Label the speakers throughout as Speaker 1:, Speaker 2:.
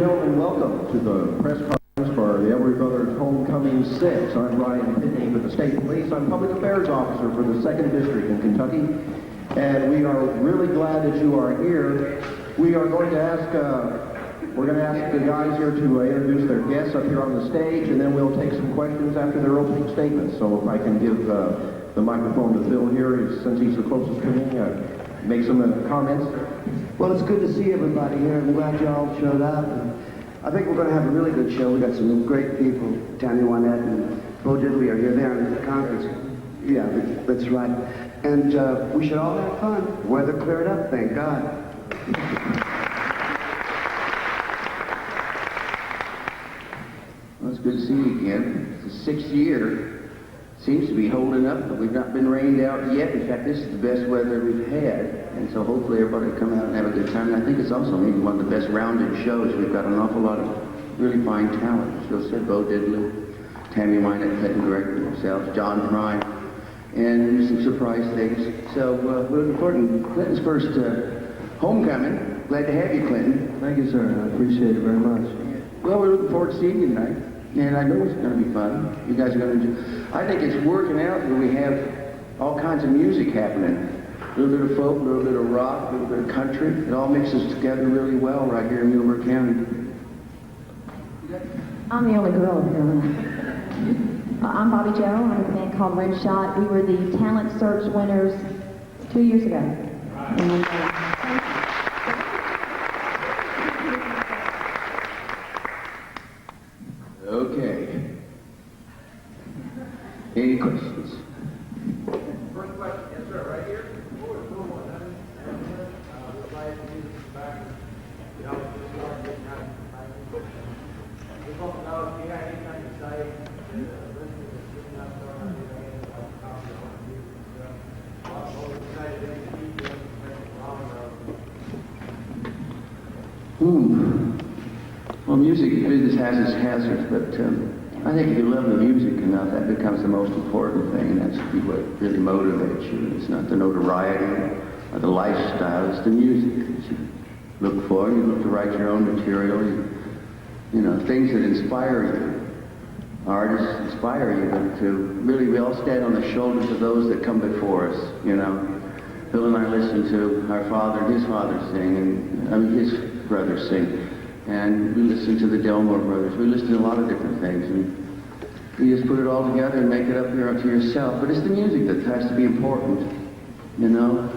Speaker 1: gentlemen, welcome to the press conference for the Everly Brothers Homecoming 6. I'm Ryan Pitney with the State Police. I'm Public Affairs Officer for the 2nd District in Kentucky, and we are really glad that you are here. We are going to ask, the guys here to introduce their guests up here on the stage, and then we'll take some questions after their opening statements. So if I can give the microphone to Phil here, since he's the closest to me, make some comments.
Speaker 2: Well, it's good to see everybody here. I'm glad you all showed up. And I think we're going to have a really good show. We got some great people. Tammy Wynette and Diddley are here. They're in the conference. Yeah, that's right. And we should all have fun. Weather cleared up, thank God.
Speaker 3: Well, it's good to see you again. It's the 6th year. Seems to be holding up, but we've not been rained out yet. In fact, this is the best weather we've had, and so hopefully everybody will come out and have a good time. And I think it's also maybe one of the best rounded shows. We've got an awful lot of really fine talent. As Phil said, Diddley, Tammy Wynette, Gregory, themselves, John Prine, and some surprise things. So we're looking forward to Clinton's first homecoming. Glad to have you, Clinton.
Speaker 2: Thank you, sir. I appreciate it very much.
Speaker 3: Well, we're looking forward to seeing you tonight. And I know it's going to be fun. You guys are going to do... I think it's working out where we have all kinds of music happening. A little bit of folk, a little bit of rock, a little bit of country. It all mixes together really well right here in Muhlenberg County.
Speaker 4: I'm the only girl here. I'm Bobby Joe. I'm with a band called Rhym Shot. We were the talent search winners 2 years ago. And,
Speaker 3: Okay. Any questions?
Speaker 1: First question, yes sir, right here.
Speaker 3: Well, music business has its hazards, but I think if you love the music enough, that becomes the most important thing, and that's what really motivates you. It's not the notoriety or the lifestyle, it's the music that you look for. You look to write your own material, you know, things that inspire you. Artists inspire you, but really we all stand on the shoulders of those that come before us, you know. Bill and I listen to our father and his father sing, and his brothers sing. And we listen to the Delmore brothers. We listen to a lot of different things. And you just put it all together and make it up here to yourself. But it's the music that has to be important, you know?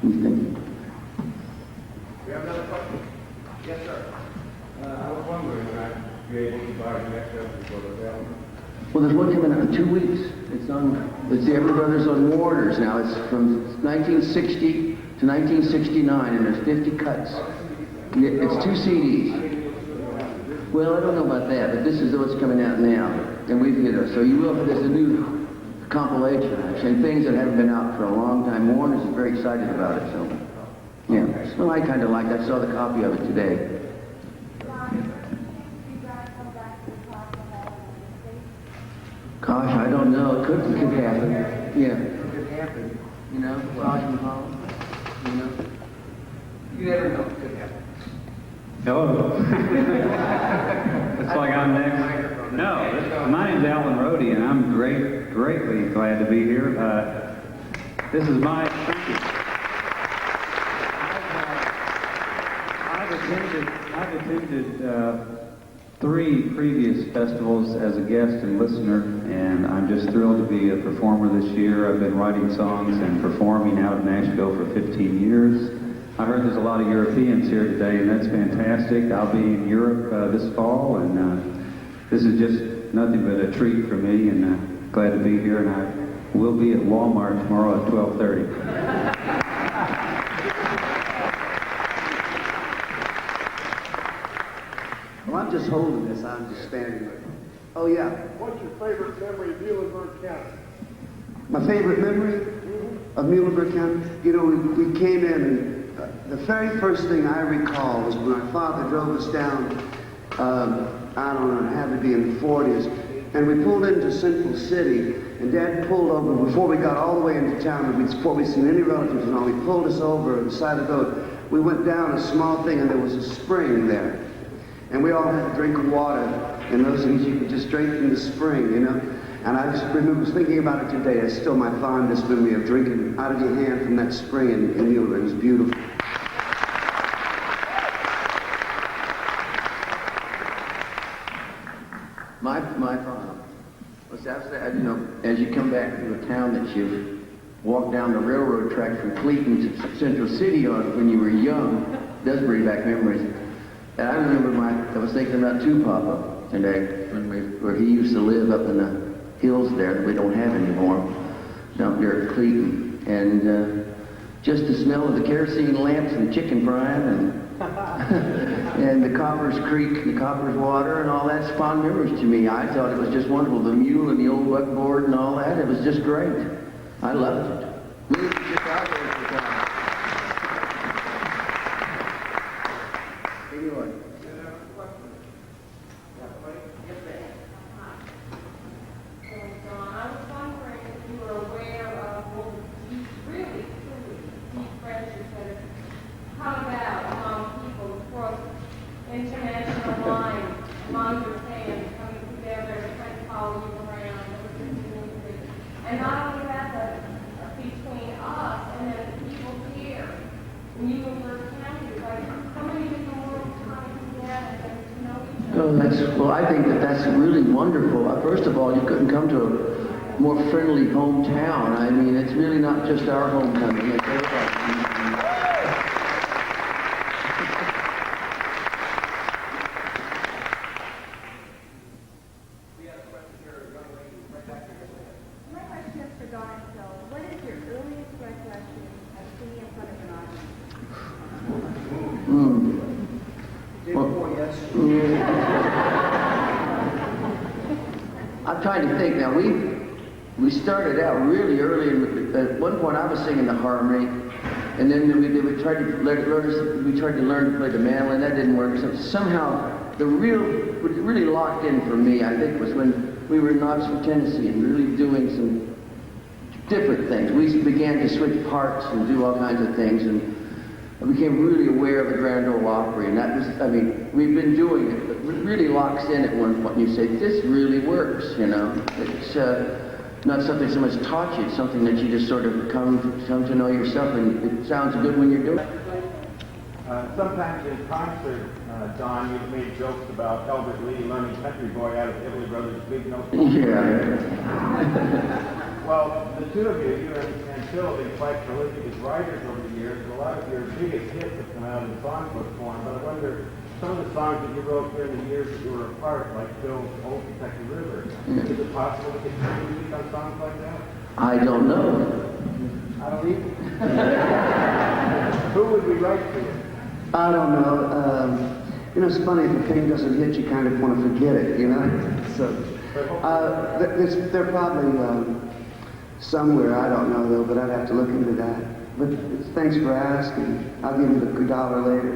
Speaker 3: What do you think?
Speaker 1: We have another question. Yes, sir.
Speaker 5: I was wondering if I'd be able to buy the next episode of Elmer.
Speaker 3: Well, there's one coming out in 2 weeks. It's the Everly Brothers on Warners now. It's from 1960 to 1969, and there's 50 cuts. It's 2 CDs. Well, I don't know about that, but this is what's coming out now, and we've hit it. So you will. There's a new compilation, actually, and things that haven't been out for a long time. Warners is very excited about it. So, yeah. Well, I kind of like that. I saw the copy of it today. Gosh, I don't know. It could happen. Yeah.
Speaker 2: It could happen.
Speaker 3: You know, Taj Mahal. You know.
Speaker 2: You never know. It could happen.
Speaker 5: Hello. It's like I'm next. No, my name's Alan Rhody, and I'm greatly glad to be here. This is my... I've attended 3 previous festivals as a guest and listener, and I'm just thrilled to be a performer this year. I've been writing songs and performing out of Nashville for 15 years. I heard there's a lot of Europeans here today, and that's fantastic. I'll be in Europe this fall, and this is just nothing but a treat for me, and glad to be here, and I will be at Walmart tomorrow at 12:30.
Speaker 2: Well, I'm just holding this. I'm just standing with it. Oh, yeah.
Speaker 1: What's your favorite memory of Muhlenberg County?
Speaker 2: My favorite memory of Muhlenberg County? You know, we came in, and the very first thing I recall was when our father drove us down, I don't know, it had to be in the 40s, and we pulled into Central City, and Dad pulled over before we got all the way into town, and before we'd seen any relatives and all. He pulled us over on the side of the road. we went down a small thing and there was a spring there. And we all had a drink of water. And those things you could just drink from the spring, you know. And I just was thinking about it today. It's still my fondest memory of drinking out of your hand from that spring in Mueller. It was beautiful.
Speaker 3: My problem was you know, as you come back to a town that you walked down the railroad track from Cleveland to Central City when you were young, does bring back memories. And I remember I was thinking about Papa today, where he used to live up in the hills there that we don't have anymore, down there at Cleveland. And just the smell of the kerosene lamps and chicken frying and and the Coppers Creek, the Coppers Water, and all that's fond memories to me. I thought it was just wonderful. The mule and the old buckboard and all that, it was just great. I loved it. We were just out there at the time. Anyway.
Speaker 6: I was wondering if you were aware of what these really, truly deep friendships that have come about among people across international lines, among your fans coming together to try to follow you around and listen to music. And not only that, but between us and then the people here, in Muhlenberg County, like so many different worlds coming together and to know each other.
Speaker 3: Well, I think that's really wonderful. First of all, you couldn't come to a more friendly hometown. I mean, it's really not just our homecoming. It's everybody's.
Speaker 7: My question is for Don. So, what is your earliest recollection of singing in front of an audience?
Speaker 3: I'm trying to think now. We started out really early. At one point, I was singing the harmony, and then we tried to learn to play the mandolin. That didn't work. So somehow, what really locked in for me, I think, was when we were in Knoxville, Tennessee, and really doing some different things. We began to switch parts and do all kinds of things, and I became really aware of the Grand Ole Opry, and that was, I mean, we've been doing it, but it really locks in at one point, and you say, this really works, you know. It's not something someone's taught you, it's something that you just sort of come to know yourself, and it sounds good when you're doing it.
Speaker 8: Sometimes in concert, Don, you've made jokes about Albert Lee learning Country Boy out of Everly Brothers' Big Note.
Speaker 3: Yeah.
Speaker 8: Well, the two of you and Phil, have been quite prolific as writers over the years, and a lot of your biggest hits have come out in songbook form, but I wonder, some of the songs that you wrote during the years that you were apart, like Phil's Old Kentucky River, is it possible to get some music on songs like that?
Speaker 3: I don't know.
Speaker 8: I don't either. Who would we write to?
Speaker 2: I don't know. You know, it's funny, if a thing doesn't hit, you kind of want to forget it, you know? So, they're probably somewhere, I don't know though, but I'd have to look into that. But thanks for asking. I'll give you the $1 later.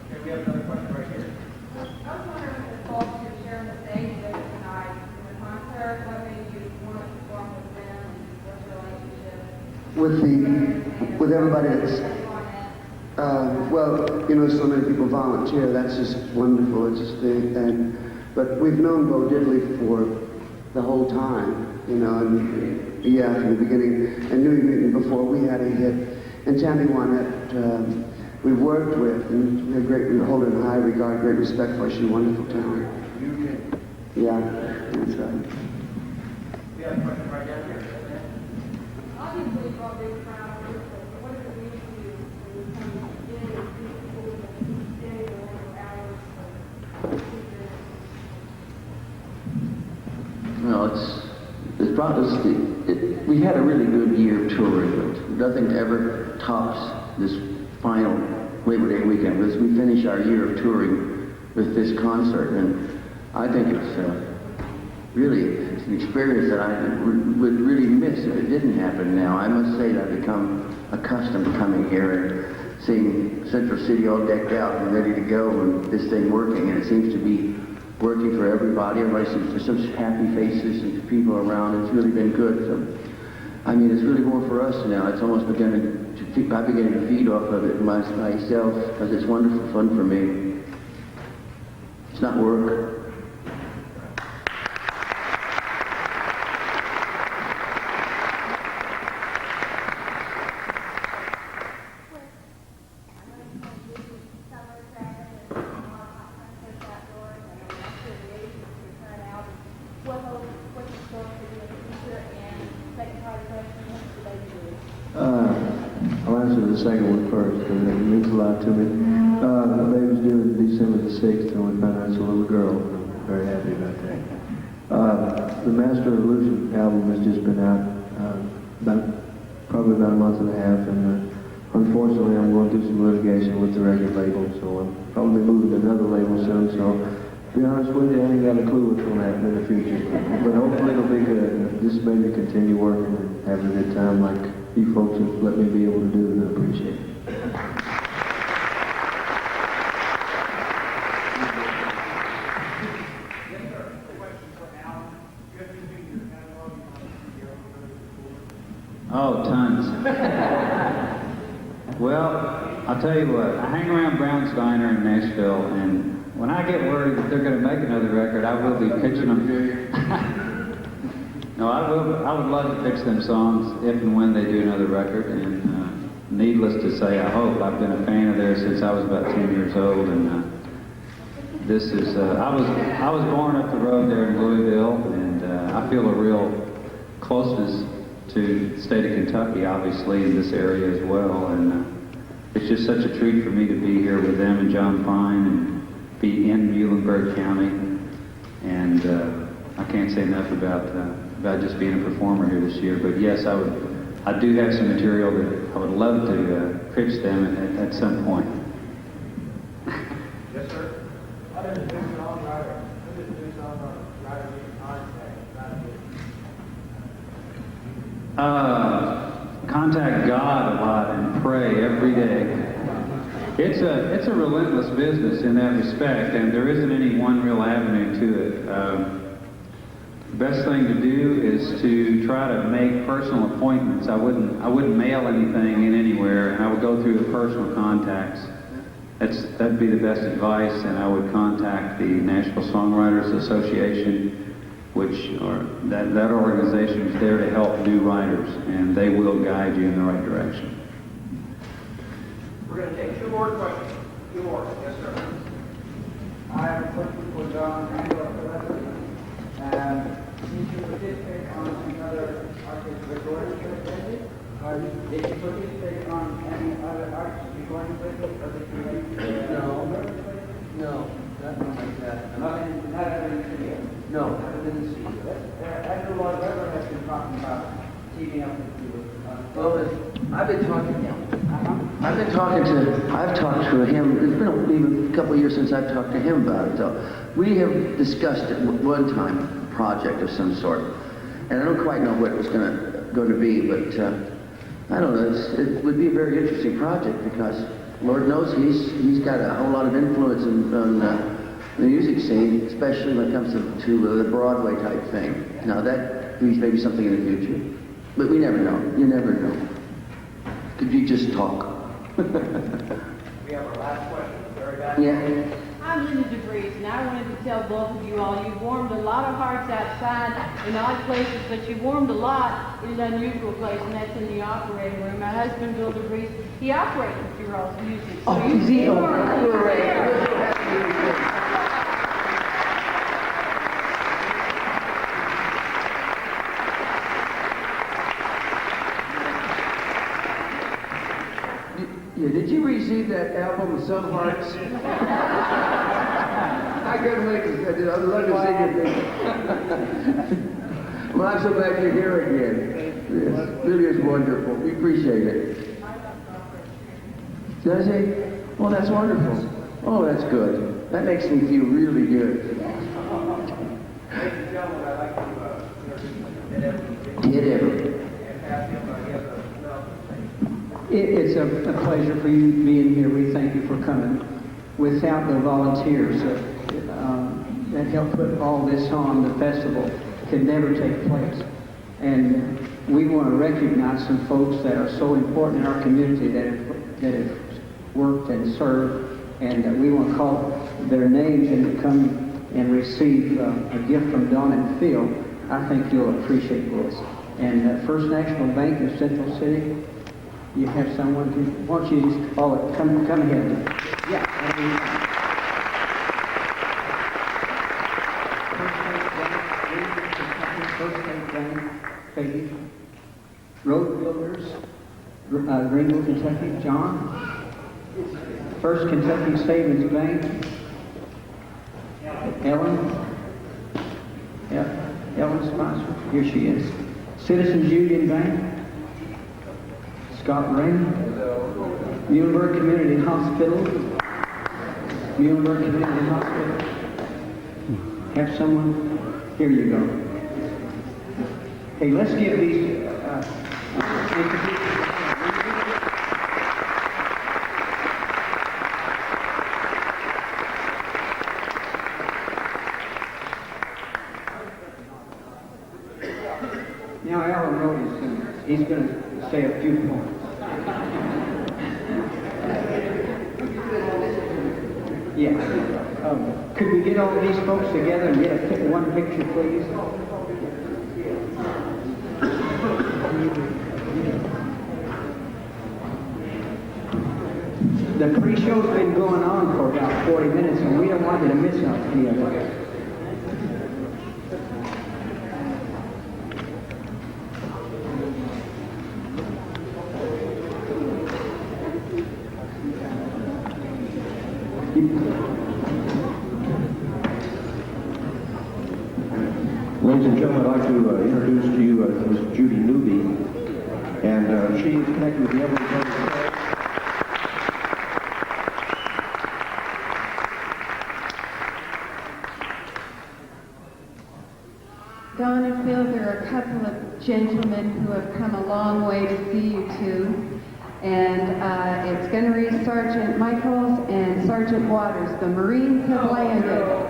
Speaker 8: Okay, we have another question right here.
Speaker 6: I was wondering if the folks you're sharing the stage with tonight in the concert, what made you want to perform with them, and what's your relationship?
Speaker 2: With everybody that's, well, you know, so many people volunteer. That's just wonderful. It's just but we've known Bo Diddley for the whole time, you know, and yeah, from the beginning, and knew him even before we had a hit. And Tammy Wynette, we worked with, and we hold her in high regard, great respect for her. She's a wonderful talent. Yeah, that's right.
Speaker 8: We have a question right down here.
Speaker 6: Obviously, you're all big crowd, but what does it mean to you when you come in and see people in the hours of
Speaker 3: we had a really good year touring, but nothing ever tops this final Labor Day weekend. As we finish our year of touring with this concert, and I think it's it's an experience that I would really miss if it didn't happen now. I must say that I've become accustomed to coming here and seeing Central City all decked out and ready to go, and this thing working, and it seems to be working for everybody. Everybody seems to have such happy faces and people around. It's really been good. So I mean, it's really more for us now. It's almost beginning I'm beginning to feed off of it myself, because it's wonderful fun for me. It's not work.
Speaker 9: I'll answer the second one first because it means a lot to me. The baby's due December the 6th, and we found out it's a little girl. I'm very happy about that. The Master Illusion album has just been out probably about a month and a half, and unfortunately I'm going through some litigation with the record label, so I'm probably moving to another label soon, so to be honest with you, I ain't got a clue what's going to happen in the future. But hopefully it'll be good, and just made me continue working and having a good time like you folks have let me be able to do, and I appreciate it.
Speaker 5: Oh, tons. Well, I'll tell you what, I hang around Brown's Diner in Nashville, and when I get worried that they're going to make another record, I will be pitching them. No, I would love to pitch them songs if and when they do another record, and needless to say, I hope. I've been a fan of theirs since I was about 10 years old, and this is, I was born up the road there in Louisville, and I feel a real closeness to the state of Kentucky, obviously, in this area as well, and it's just such a treat for me to be here with them and John Prine and be in Muhlenberg County, and I can't say enough about just being a performer here this year. But yes, I do have some material that I would love to pitch them at some point.
Speaker 8: Yes, sir. Other than doing songwriter,
Speaker 5: contact God a lot and pray every day. It's a relentless business in that respect, and there isn't any one real avenue to it. The best thing to do is to try to make personal appointments. I wouldn't mail anything in anywhere, and I would go through the personal contacts. That'd be the best advice, and I would contact the National Songwriters Association, that organization is there to help new writers, and they will guide you in the right direction.
Speaker 8: We're going to take two more questions. Two more. Yes, sir.
Speaker 10: I have a question for John and and did you participate on another artist recording with it? Or did you participate on any other artist recording with it? Or did you
Speaker 3: No, nothing like that.
Speaker 10: not in the studio?
Speaker 3: No, I didn't see that.
Speaker 10: Andrew Lloyd Webber has been talking about teaming up with you.
Speaker 3: Well, I've talked to him. It's been maybe a couple of years since I've talked to him about it, though. We have discussed at one time a project of some sort, and I don't quite know what it was going to be, but I don't know. It would be a very interesting project because Lord knows he's got a whole lot of influence on the music scene, especially when it comes to the Broadway type thing. Now that means maybe something in the future, but we never know. You never know. Could you just talk?
Speaker 8: We have our last question. Very bad.
Speaker 3: Yeah.
Speaker 6: I'm Linda DeVries, and I wanted to tell both of you all, you've warmed a lot of hearts outside in odd places, but you warmed a lot in an unusual place, and that's in the operating room. My husband, Bill DeVries, he operates with your all's music. So you see,
Speaker 3: Yeah, did you receive that album, Some Hearts? I couldn't wait to say it. I'd love to sing it. Well, I'm so glad you're here again. Yes, really is wonderful. We appreciate it. Does he? Well, that's wonderful. Oh, that's good. That makes me feel really good.
Speaker 8: Ladies and gentlemen, I'd like to
Speaker 3: Did ever.
Speaker 8: and ask him he has a
Speaker 10: It's a pleasure for you being here. We thank you for coming. Without the volunteers that help put all this on, the festival could never take place. And we want to recognize some folks that are so important in our community that have worked and served, and we want to call their names and to come and receive a gift from Don and Phil. I think you'll appreciate this. And First National Bank of Central City, you have someone who, why don't you just call it, come ahead. Yeah. First State Bank, Peggy. Road Builders, Greenville, Kentucky, John. First Kentucky Savings Bank, Ellen. Yeah, Ellen sponsor. Here she is. Citizens Union Bank, Scott Ring. Muhlenberg Community Hospital, Muhlenberg Community Hospital. Have someone? Here you go. Hey, let's give these. Now Alan Rhody, he's going to say a few points. Yeah. Could we get all these folks together and get one picture, please? The pre-show's been going on for about 40 minutes, and we don't want you to miss any of it.
Speaker 1: Ladies and gentlemen, I'd like to introduce to you Ms. Judy Newby, and she is connected with the Everlys.
Speaker 6: Don and Phil, there are a couple of gentlemen who have come a long way to see you two, and it's Gunnery Sergeant Michaels and Sergeant Waters. The Marines have landed.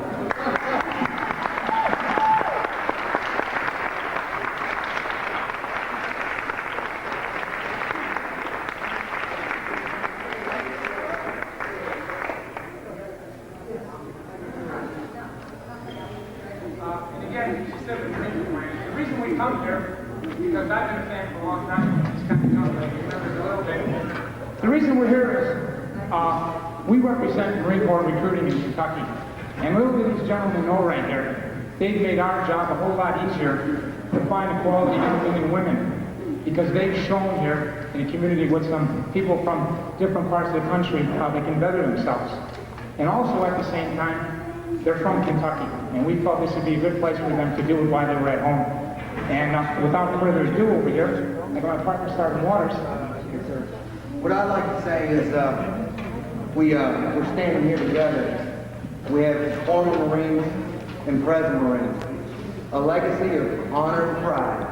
Speaker 11: The reason we're here is we represent Marine Corps recruiting in Kentucky. And little do these gentlemen know right here, they've made our job a whole lot easier to find quality young men and women, because they've shown here in a community with some people from different parts of the country how they can better themselves. And also at the same time, they're from Kentucky, and we thought this would be a good place for them to do it while they were at home. And without further ado over here, I got my partner Sergeant Waters.
Speaker 10: What I'd like to say is we're standing here together. We have former Marines and present Marines, a legacy of honor and pride,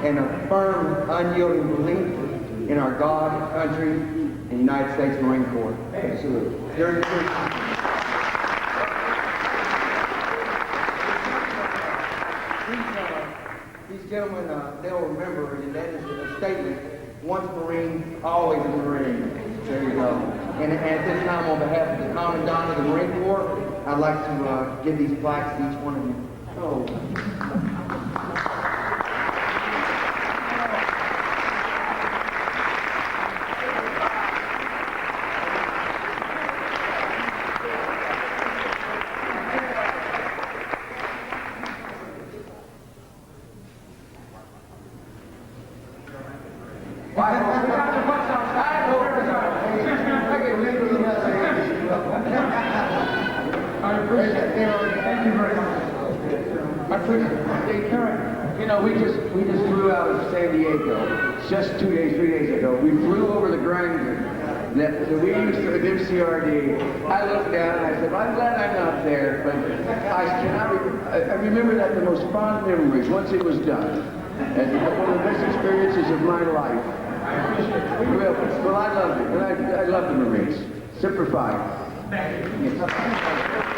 Speaker 10: and a firm, unyielding belief in our God, country, and United States Marine Corps. Absolutely. During these gentlemen, they'll remember, and that is a statement: once Marine, always a Marine. There you go. And at this time, on behalf of the Commandant of the Marine Corps, I'd like to give these plaques to each one of you. Oh. You know, we just flew out of San Diego just 3 days ago. We flew over the Granger that we used for the MCRD. I looked down and I said, I'm glad I'm not there, but I remember that the most fond memories once it was done. And one of the best experiences of my life. Well, I loved it, and I love the Marines. Semper Fi. Thank you. Yes.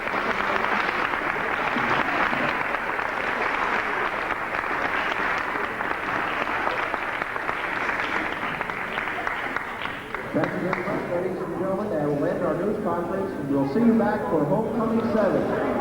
Speaker 1: see you back for Homecoming 7.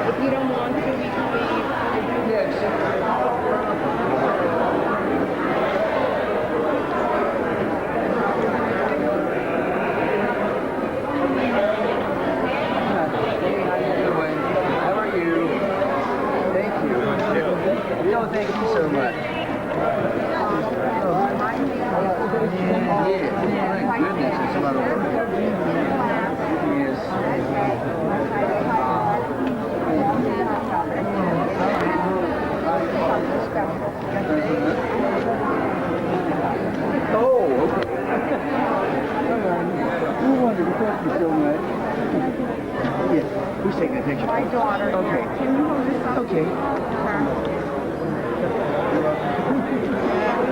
Speaker 6: If you don't want to, we can leave.
Speaker 10: How are you? Thank you. Leo, thank you so much. Yeah, my goodness, it's a lot of work. Yes. Oh, okay. Oh, wonderful. Thank you so much. Yes, who's taking a picture?
Speaker 7: My daughter.
Speaker 10: Okay.
Speaker 7: Can you hold this up?
Speaker 10: Okay.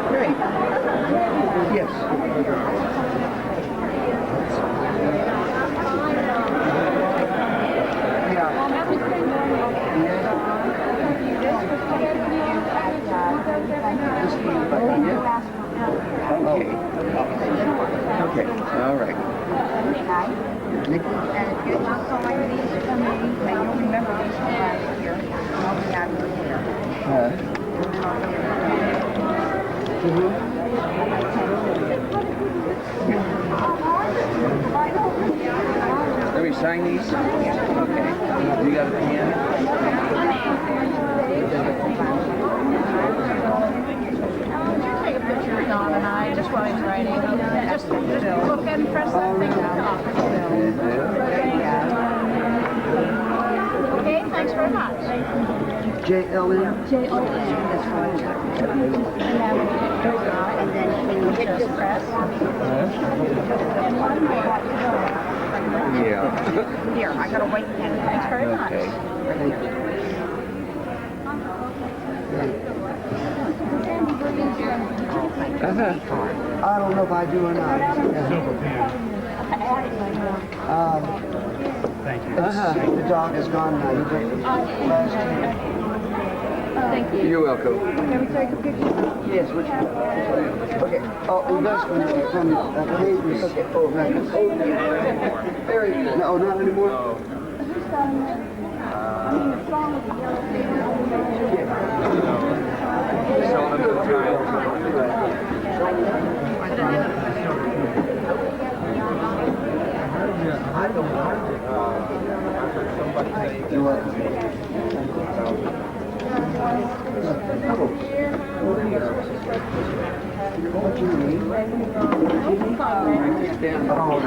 Speaker 10: Great. Yes. Okay. Okay. All right. Nick?
Speaker 7: And if you just go like these for me, and you'll remember these from last year, I'll be out of your hair.
Speaker 10: Let me sign these. Okay. You got a pen?
Speaker 6: Take a picture of Don and I, just while he's writing. Just look and press that thing off. Okay, thanks very much.
Speaker 10: J-L-N?
Speaker 7: J-O-N. That's fine. And then when you hit this press, and one more.
Speaker 10: Yeah.
Speaker 7: Here, I got a white pen. Thanks very much.
Speaker 10: Okay. I don't know if I do or not.
Speaker 8: Thank you.
Speaker 10: The dog is gone now. You did last year.
Speaker 6: Thank you.
Speaker 10: You're welcome.
Speaker 7: Can we take a picture?
Speaker 10: Yes, which one? Okay. Oh, that's from Cadence. Okay. Oh, right. Very good. No, not anymore?
Speaker 7: I mean, the song with the yellow
Speaker 10: You're welcome. What do you need?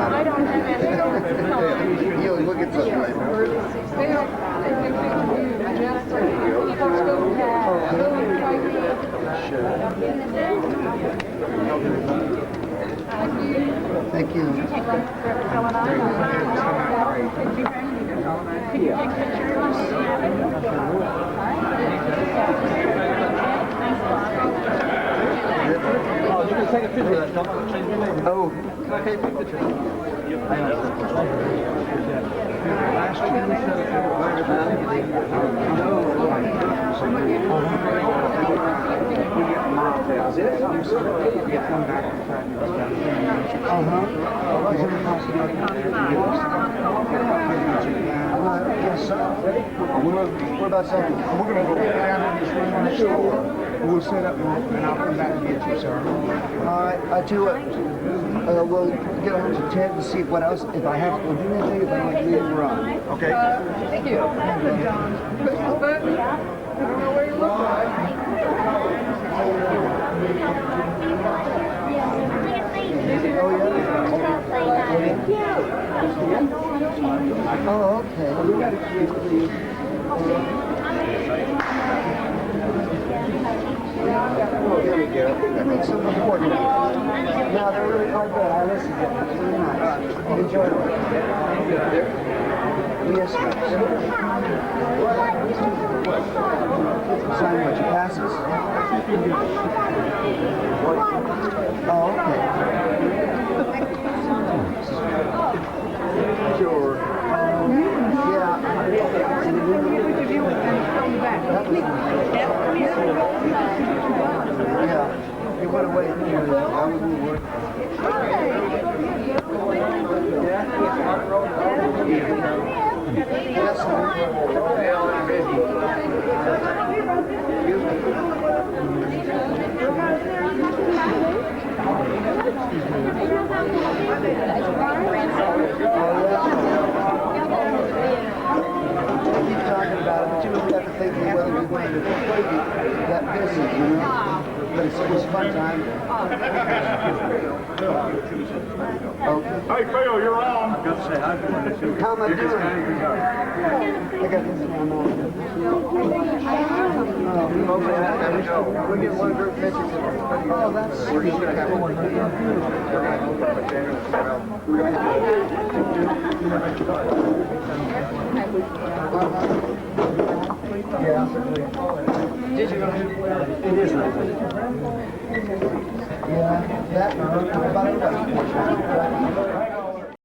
Speaker 6: I don't have any.
Speaker 10: You'll look at something later. Thank you.
Speaker 8: Oh, you can take a picture of that, John. I'll change your name.
Speaker 10: Oh.
Speaker 8: Okay, take a picture. Last year we said if you were
Speaker 10: Yes, sir. We're about something.
Speaker 11: We're going to go down in this room next door. We'll set up and I'll come back and get you, sir.
Speaker 10: All right, I tell you what, we'll get a hold of Ted and see what else, if I have to do anything, if I don't leave, we're on.
Speaker 11: Okay.
Speaker 6: Thank you. John. I don't know where you look like.
Speaker 10: Oh, okay. There we go. That makes them important. No, they're really quite good. I listened to them. It's really nice. Enjoy it. Yes, sir.
Speaker 2: Sign what, your passes? Oh, okay. Sure. Yeah. Yeah. He went away. I wouldn't work. Yes, sir. Keep talking about it, but you just have to think of whether you're going to that busy, you know? But it's fun time. Okay.
Speaker 8: Hey, Phil, you're on.
Speaker 2: How am I doing? I got this in my mind. We'll get one group picture. Oh, that's sweet. Yeah. Digital. It is nice. Yeah, that about